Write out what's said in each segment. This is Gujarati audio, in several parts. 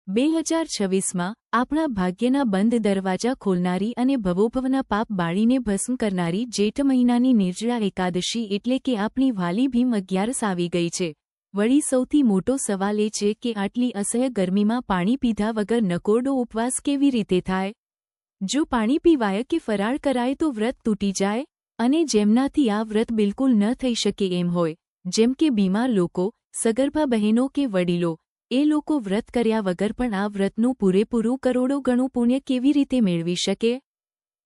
2026માં આપણા ભાગ્યના બંધ દરવાજા ખોલનારી અને ભવોભવના પાપ બાળીને ભસ્મ કરનારી જેઠ મહિનાની નિર્જળા એકાદશી એટલે કે આપણી વાલી ભીમ 11 આવી ગઈ છે। વળી સૌથી મોટો સવાલ એ છે કે આટલી અસહ્ય ગરમીમાં પાણી પીધા વગર નકોરડો ઉપવાસ કેવી રીતે થાય? જો પાણી પીવાય કે ફરાળ કરાય તો વ્રત તૂટી જાય? અને જેમનાથી આ વ્રત બિલકુલ ન થઈ શકે એમ હોય, જેમ કે બીમાર લોકો, સગર્ભા બહેનો કે વડીલો, એ લોકો વ્રત કર્યા વગર પણ આ વ્રતનું પૂરેપૂરું કરોડો ગણું પુણ્ય કેવી રીતે મેળવી શકે?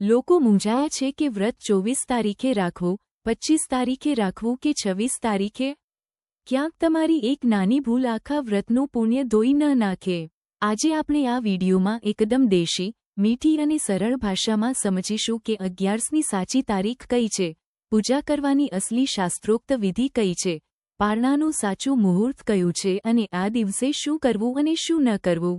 લોકો મૂંઝાયા છે કે વ્રત 24 તારીખે રાખવું, 25 તારીખે રાખવું કે 26 તારીખે? ક્યાંક તમારી એક નાની ભૂલ આખા વ્રતનું પુણ્ય ધોઈ ન નાખે। આજે આપણે આ વિડીયોમાં એકદમ દેશી, મીઠી અને સરળ ભાષામાં સમજીશું કે 11ની સાચી તારીખ કઈ છે, પૂજા કરવાની અસલી શાસ્ત્રોક્ત વિધિ કઈ છે, પારણાનું સાચું મુહૂર્ત કયું છે અને આ દિવસે શું કરવું અને શું ન કરવું।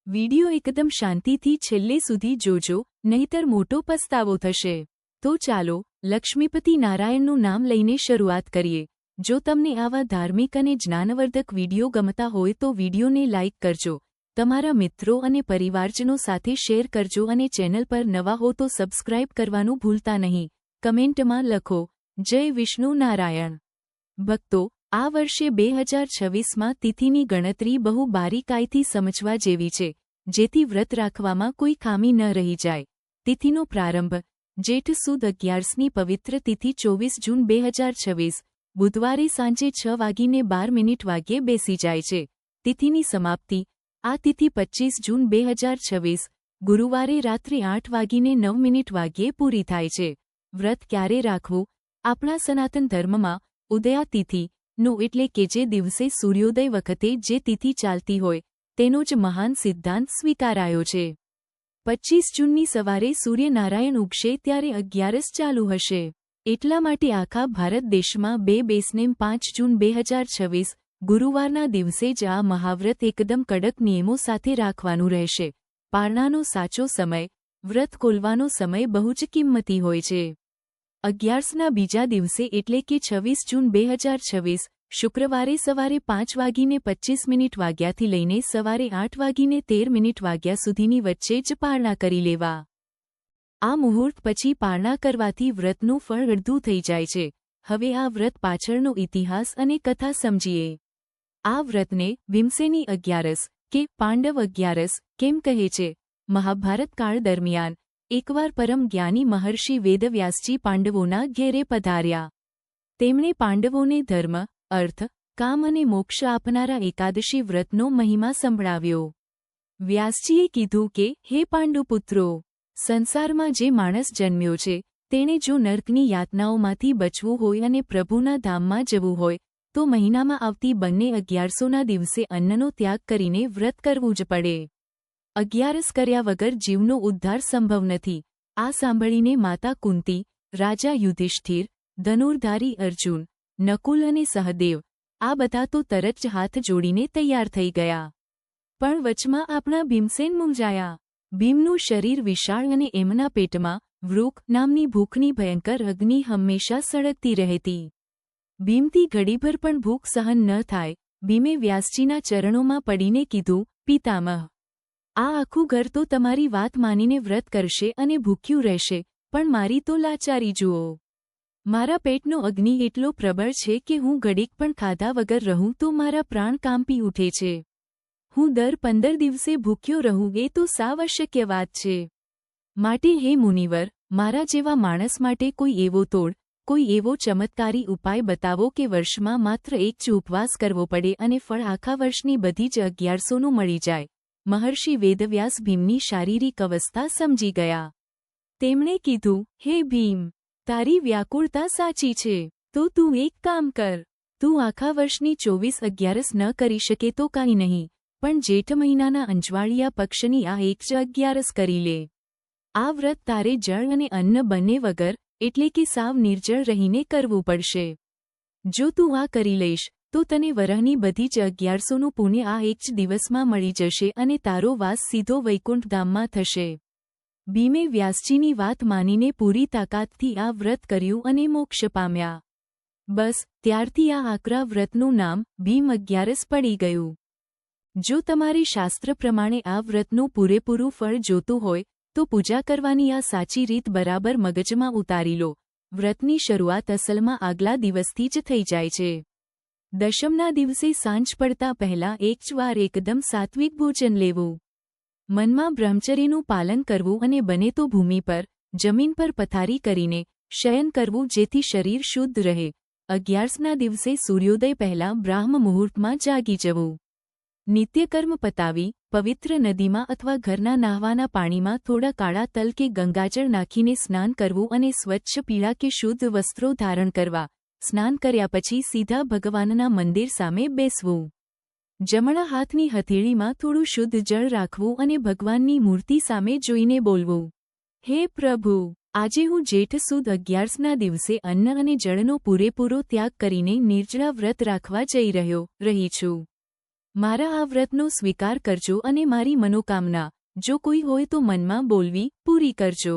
વિડિયો એકદમ શાંતિથી છેલ્લે સુધી જોજો, નહીતર મોટો પસ્તાવો થશે। તો ચાલો લક્ષ્મીપતિ નારાયણનું નામ લઈને શરૂઆત કરીએ। જો તમને આવા ધાર્મિક અને જ્ઞાનવર્ધક વિડિયો ગમતા હોય તો વિડિયોને લાઇક કરજો, તમારા મિત્રો અને પરિવારજનો સાથે શેર કરજો અને ચેનલ પર નવા હો તો સબસ્ક્રાઇબ કરવાનું ભૂલતા નહીં। કમેન્ટમાં લખો, જય વિષ્ણુ નારાયણ। ભક્તો, આ વર્ષે 2026માં તિથિની ગણતરી બહુ બારીકાઈથી સમજવા જેવી છે, જેથી વ્રત રાખવામાં કોઈ ખામી ન રહી જાય। તિથિનો પ્રારંભ જેઠ સુદ 11ની પવિત્ર તિથિ 24 જૂન 2026 બુધવારે સાંજે 6:12 બેસી જાય છે। તિથિની સમાપ્તિ આ તિથિ 25 જૂન 2026 ગુરુવારે રાત્રે 8:09 પૂરી થાય છે। વ્રત ક્યારે રાખવું? આપણા સનાતન ધર્મમાં ઉદયા તિથિ એટલે કે જે દિવસે સૂર્યોદય વખતે જે તિથિ ચાલતી હોય તેનો જ મહાન સિદ્ધાંત સ્વીકારાયો છે। 25 જૂનની સવારે સૂર્યનારાયણ ઉગશે ત્યારે 11 ચાલુ હશે। એટલા માટે આખા ભારત દેશમાં 2 બેસનેમ 5 જૂન 2026 ગુરુવારના દિવસે જ આ મહાવ્રત એકદમ કડક નિયમો સાથે રાખવાનું રહેશે। પારણાનો સાચો સમય, વ્રત ખોલવાનો સમય બહુ જ કિંમતી હોય છે। 11ના બીજા દિવસે એટલે કે 26 જૂન 2026 શુક્રવારે સવારે 5:25 થી લઈને સવારે 8:13 સુધીની વચ્ચે જ પારણા કરી લેવા। આ મુહૂર્ત પછી પારણા કરવાથી વ્રતનું ફળ અડધું થઈ જાય છે। હવે આ વ્રત પાછળનો ઇતિહાસ અને કથા સમજીએ। આ વ્રતને ભીમસેની 11 કે પાંડવ 11 કેમ કહે છે? મહાભારત કાળ દરમિયાન એકવાર પરમ જ્ઞાની મહર્ષિ વેદવ્યાસજી પાંડવોના ઘેરે પધાર્યા। તેમણે પાંડવોને ધર્મ, અર્થ, કામ અને મોક્ષ આપનારા એકાદશી વ્રતનો મહિમા સંભળાવ્યો। વ્યાસજીએ કીધું કે, હે પાંડુપુત્રો, સંસારમાં જે માણસ જન્મ્યો છે તેણે જો નર્કની યાતનાઓમાંથી બચવું હોય અને પ્રભુના ધામમાં જવું હોય તો મહિનામાં આવતી બંને 11ના દિવસે અન્નનો ત્યાગ કરીને વ્રત કરવું જ પડે। 11 કર્યા વગર જીવનો ઉદ્ધાર સંભવ નથી। આ સાંભળીને માતા કુંતી, રાજા યુધિષ્ઠિર, ધનુર્ધારી અર્જુન, નકુલ અને સહદેવ આ બધા તો તરત જ હાથ જોડીને તૈયાર થઈ ગયા। પણ વચમાં આપણા ભીમસેન મૂંઝાયા। ભીમનું શરીર વિશાળ અને એમના પેટમાં વૃક નામની ભૂખની ભયંકર અગ્નિ હંમેશા સળગતી રહેતી। ભીમથી ઘડીભર પણ ભૂખ સહન ન થાય। ભીમે વ્યાસજીના ચરણોમાં પડીને કીધું, પિતામહ, આ આખું ઘર તો તમારી વાત માનીને વ્રત કરશે અને ભૂખ્યું રહેશે, પણ મારી તો લાચારી જુઓ। મારા પેટનો અગ્નિ એટલો પ્રબળ છે કે હું ઘડીક પણ ખાધા વગર રહું તો મારા પ્રાણ કાંપી ઉઠે છે। હું દર 15 દિવસે ભૂખ્યો રહું એ તો સાવ અશક્ય વાત છે। માટે હે મુનિવર, મારા જેવા માણસ માટે કોઈ એવો તોડ, કોઈ એવો ચમત્કારી ઉપાય બતાવો કે વર્ષમાં માત્ર એક જ ઉપવાસ કરવો પડે અને ફળ આખા વર્ષની બધી જ 1100નું મળી જાય। મહર્ષિ વેદવ્યાસ ભીમની શારીરિક અવસ્થા સમજી ગયા। તેમણે કીધું, હે ભીમ, તારી વ્યાકુળતા સાચી છે, તો તું એક કામ કર। તું આખા વર્ષની 24/11 ન કરી શકે તો કાંઈ નહીં, પણ જેઠ મહિનાના અંજવાળિયા પક્ષની આ એક જ 11 કરી લે। આ વ્રત તારે જળ અને અન્ન બંને વગર એટલે કે સાવ નિર્જળ રહીને કરવું પડશે। જો તું આ કરી લઈશ તો તને વરહની બધી જ 1100નું પુણ્ય આ એક જ દિવસમાં મળી જશે અને તારો વાસ સીધો વૈકુંઠ ધામમાં થશે। ભીમે વ્યાસજીની વાત માનીને પૂરી તાકાતથી આ વ્રત કર્યું અને મોક્ષ પામ્યા। બસ ત્યારથી આ આકરા વ્રતનું નામ ભીમ 11 પડી ગયું। જો તમારે શાસ્ત્ર પ્રમાણે આ વ્રતનું પૂરેપૂરું ફળ જોતું હોય તો પૂજા કરવાની આ સાચી રીત બરાબર મગજમાં ઉતારી લો. વ્રતની શરૂઆત અસલમાં આગલા દિવસથી જ થઈ જાય છે. દશમના દિવસે સાંજ પડતા પહેલાં એક જ વાર એકદમ સાત્વિક ભોજન લેવું. મનમાં બ્રહ્મચર્યનું પાલન કરવું અને બને તો ભૂમિ પર, જમીન પર પથારી કરીને શયન કરવું જેથી શરીર શુદ્ધ રહે. 11ના દિવસે સૂર્યોદય પહેલાં બ્રાહ્મ મુહૂર્તમાં જાગી જવું. નિત્યકર્મ પતાવી પવિત્ર નદીમાં અથવા ઘરના નહાવાના પાણીમાં થોડા કાળા તલ કે ગંગાજળ નાખીને સ્નાન કરવું અને સ્વચ્છ પીળા કે શુદ્ધ વસ્ત્રો ધારણ કરવા. સ્નાન કર્યા પછી સીધા ભગવાનના મંદિર સામે બેસવું. જમણા હાથની હથેળીમાં થોડું શુદ્ધ જળ રાખવું અને ભગવાનની મૂર્તિ સામે જોઈને બોલવું, હે પ્રભુ, આજે હું જેઠ સુદ 11ના દિવસે અન્ન અને જળનો પૂરેપૂરો ત્યાગ કરીને નિર્જળા વ્રત રાખવા જઈ રહી છું. મારા આ વ્રતનો સ્વીકાર કરજો અને મારી મનોકામના, જો કોઈ હોય તો મનમાં બોલવી, પૂરી કરજો.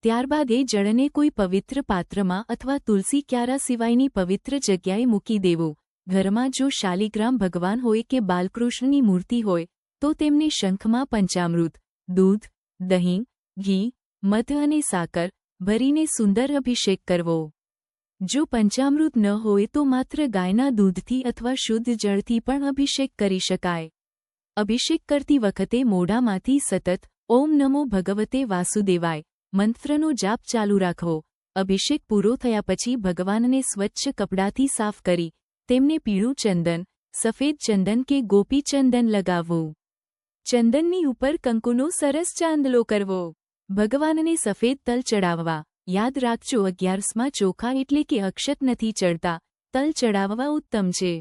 ત્યારબાદ એ જળને કોઈ પવિત્ર પાત્રમાં અથવા તુલસી ક્યારા સિવાયની પવિત્ર જગ્યાએ મૂકી દેવું. ઘરમાં જો શાલિગ્રામ ભગવાન હોય કે બાલકૃષ્ણની મૂર્તિ હોય તો તેમને શંખમાં પંચામૃત, દૂધ, દહીં, ઘી, મધ અને સાકર ભરીને સુંદર અભિષેક કરવો. જો પંચામૃત ન હોય તો માત્ર ગાયના દૂધથી અથવા શુદ્ધ જળથી પણ અભિષેક કરી શકાય. અભિષેક કરતી વખતે મોઢામાંથી સતત ઓમ નમો ભગવતે વાસુદેવાય મંત્રનો જાપ ચાલુ રાખવો. અભિષેક પૂરો થયા પછી ભગવાનને સ્વચ્છ કપડાથી સાફ કરી તેમને પીળું ચંદન, સફેદ ચંદન કે ગોપી ચંદન લગાવવું. ચંદનની ઉપર કંકુનો સરસ ચાંદલો કરવો. ભગવાનને સફેદ તલ ચડાવવા. યાદ રાખજો, 11માં ચોખા એટલે કે અક્ષત નથી ચડતા, તલ ચડાવવા ઉત્તમ છે.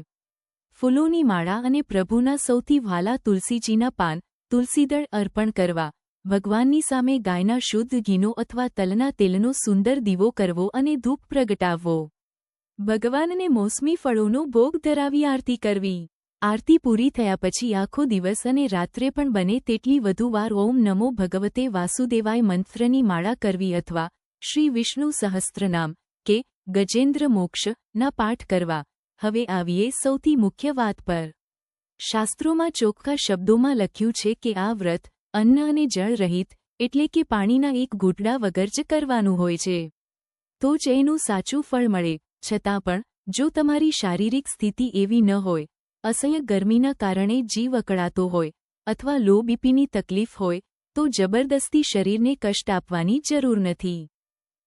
ફૂલોની માળા અને પ્રભુના સૌથી વહાલા તુલસીજીના પાન, તુલસીદળ અર્પણ કરવા. ભગવાનની સામે ગાયના શુદ્ધ ઘીનો અથવા તલના તેલનો સુંદર દીવો કરવો અને ધૂપ પ્રગટાવવો. ભગવાનને મોસમી ફળોનો ભોગ ધરાવી આરતી કરવી. આરતી પૂરી થયા પછી આખો દિવસ અને રાત્રે પણ બને તેટલી વધુ વાર ઓમ નમો ભગવતે વાસુદેવાય મંત્રની માળા કરવી અથવા શ્રી વિષ્ણુ સહસ્ત્રનામ કે ગજેન્દ્ર મોક્ષ ના પાઠ કરવા. હવે આવીએ સૌથી મુખ્ય વાત પર. શાસ્ત્રોમાં ચોખ્ખા શબ્દોમાં લખ્યું છે કે આ વ્રત અન્ન અને જળ રહિત એટલે કે પાણીના એક ઘૂંટડા વગર જ કરવાનું હોય છે. તો જ એનું સાચું ફળ મળે. છતાં પણ જો તમારી શારીરિક સ્થિતિ એવી ન હોય, અસહ્ય ગરમીના કારણે જીવ અકળાતો હોય અથવા લો બીપીની તકલીફ હોય તો જબરદસ્તી શરીરને કષ્ટ આપવાની જરૂર નથી.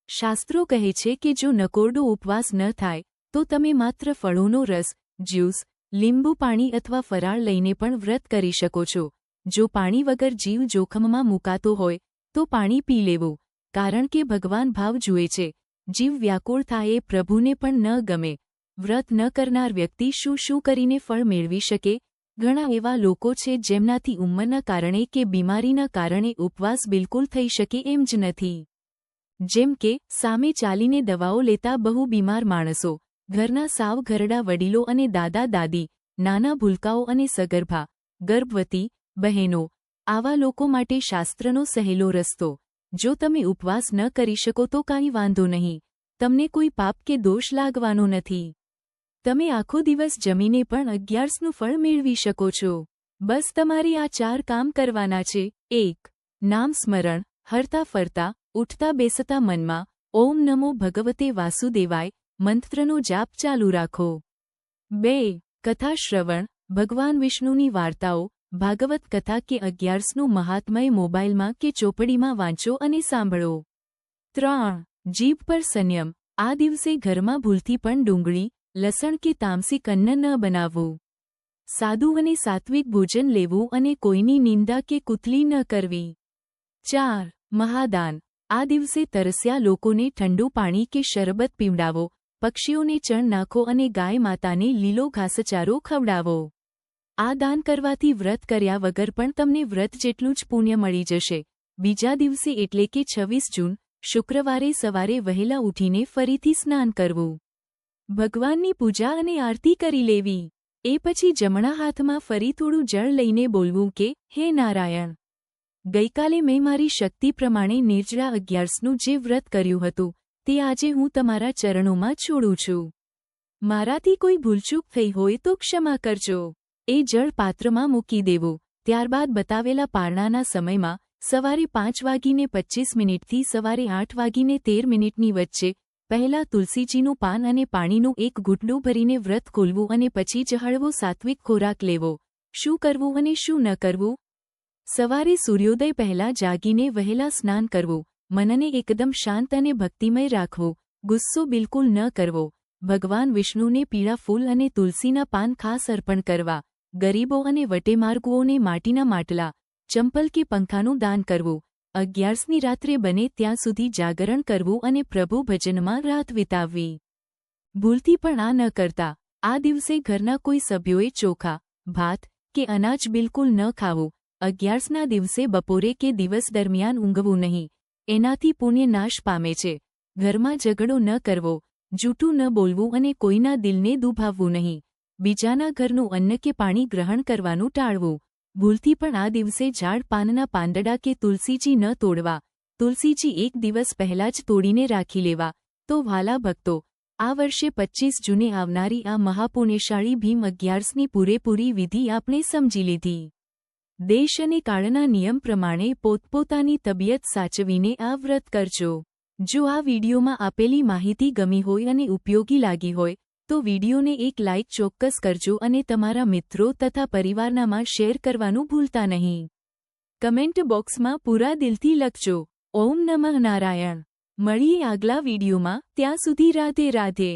શાસ્ત્રો કહે છે કે જો નકોરડો ઉપવાસ ન થાય તો તમે માત્ર ફળોનો રસ, જ્યુસ, લીંબુ પાણી અથવા ફરાળ લઈને પણ વ્રત કરી શકો છો. જો પાણી વગર જીવ જોખમમાં મુકાતો હોય તો પાણી પી લેવું, કારણ કે ભગવાન ભાવ જુએ છે. જીવ વ્યાકુળ થાય એ પ્રભુને પણ ન ગમે. વ્રત ન કરનાર વ્યક્તિ શું કરીને ફળ મેળવી શકે? ઘણા એવા લોકો છે જેમનાથી ઉંમરના કારણે કે બીમારીના કારણે ઉપવાસ બિલકુલ થઈ શકે એમ જ નથી. જેમ કે સામે ચાલીને દવાઓ લેતા બહુ બીમાર માણસો, ઘરના સાવ ઘરડા વડીલો અને દાદા-દાદી, નાના ભૂલકાઓ અને સગર્ભા, ગર્ભવતી બહેનો, આવા લોકો માટે શાસ્ત્રનો સહેલો રસ્તો. જો તમે ઉપવાસ ન કરી શકો તો કાંઈ વાંધો નહીં, તમને કોઈ પાપ કે દોષ લાગવાનો નથી. તમે આખો દિવસ જમીને પણ 11નું ફળ મેળવી શકો છો. બસ તમારે આ 4 કામ કરવાના છે. 1. નામ સ્મરણ, હરતા ફરતા, ઉઠતા બેસતા મનમાં ઓમ નમો ભગવતે વાસુદેવાય મંત્રનો જાપ ચાલુ રાખો. 2. કથા શ્રવણ, ભગવાન વિષ્ણુની વાર્તાઓ, ભાગવત કથા કે 11નું મહાત્મય મોબાઈલમાં કે ચોપડીમાં વાંચો અને સાંભળો. 3. જીભ પર સંયમ, આ દિવસે ઘરમાં ભૂલથી પણ ડુંગળી, લસણ કે તામસિક અન્ન ન બનાવવું. સાદું અને સાત્વિક ભોજન લેવું અને કોઈની નિંદા કે કુથલી ન કરવી. 4. મહાદાન, આ દિવસે તરસ્યા લોકોને ઠંડુ પાણી કે શરબત પીવડાવો, પક્ષીઓને ચણ નાખો અને ગાય માતાને લીલો ઘાસચારો ખવડાવો. આ દાન કરવાથી વ્રત કર્યા વગર પણ તમને વ્રત જેટલું જ પુણ્ય મળી જશે. બીજા દિવસે એટલે કે 26 જૂન શુક્રવારે સવારે વહેલા ઉઠીને ફરીથી સ્નાન કરવું. ભગવાનની પૂજા અને આરતી કરી લેવી. એ પછી જમણા હાથમાં ફરી થોડું જળ લઈને બોલવું કે હે નારાયણ, ગઈકાલે મેં મારી શક્તિ પ્રમાણે નિર્જળા 11નું જે વ્રત કર્યું હતું તે આજે હું તમારા ચરણોમાં છોડું છું. મારાથી કોઈ ભૂલચૂક થઈ હોય તો ક્ષમા કરજો. એ જળ પાત્રમાં મૂકી દેવું. ત્યારબાદ બતાવેલા પારણાના સમયમાં સવારે 5:25 થી સવારે 8:13 વચ્ચે પહેલા તુલસીજીનું પાન અને પાણીનું એક ઘૂંટડું ભરીને વ્રત ખોલવું અને પછી જ હળવો સાત્વિક ખોરાક લેવો. શું કરવું અને શું ન કરવું? સવારે સૂર્યોદય પહેલા જાગીને વહેલા સ્નાન કરવું. મનને એકદમ શાંત અને ભક્તિમય રાખવું. ગુસ્સો બિલકુલ ન કરવો. ભગવાન વિષ્ણુને પીળા ફૂલ અને તુલસીના પાન ખાસ અર્પણ કરવા. ગરીબો અને વટેમાર્ગુઓને માટીના માટલા, ચંપલ કે પંખાનું દાન કરવું. 11ની રાત્રે બને ત્યાં સુધી જાગરણ કરવું અને પ્રભુ ભજનમાં રાત વિતાવવી. ભૂલથી પણ આ ન કરતા. આ દિવસે ઘરના કોઈ સભ્યોએ ચોખા, ભાત કે અનાજ બિલકુલ ન ખાવું. 11ના દિવસે બપોરે કે દિવસ દરમિયાન ઊંઘવું નહીં. એનાથી પુણ્ય નાશ પામે છે. ઘરમાં ઝઘડો ન કરવો, જૂઠું ન બોલવું અને કોઈના દિલને દુભાવવું નહીં. બીજાના ઘરનું અન્ન કે પાણી ગ્રહણ કરવાનું ટાળવું. ભૂલથી પણ આ દિવસે ઝાડ પાનના પાંદડા કે તુલસીજી ન તોડવા. તુલસીજી એક દિવસ પહેલા જ તોડીને રાખી લેવા. તો વ્હાલા ભક્તો, આ વર્ષે 25 જૂને આવનારી આ મહાપુણ્યશાળી ભીમ 11ની પૂરેપૂરી વિધિ આપણે સમજી લીધી. દેશ અને કાળના નિયમ પ્રમાણે પોતપોતાની તબિયત સાચવીને આ વ્રત કરજો. જો આ વિડીયોમાં આપેલી માહિતી ગમી હોય અને ઉપયોગી લાગી હોય તો વિડીયોને એક લાઇક ચોક્કસ કરજો અને તમારા મિત્રો તથા પરિવારનામાં શેર કરવાનું ભૂલતા નહીં. કમેન્ટ બોક્સમાં પૂરા દિલથી લખજો. ઓમ નમઃ નારાયણ. મળીએ આગલા વિડીયોમાં. ત્યાં સુધી રાધે રાધે.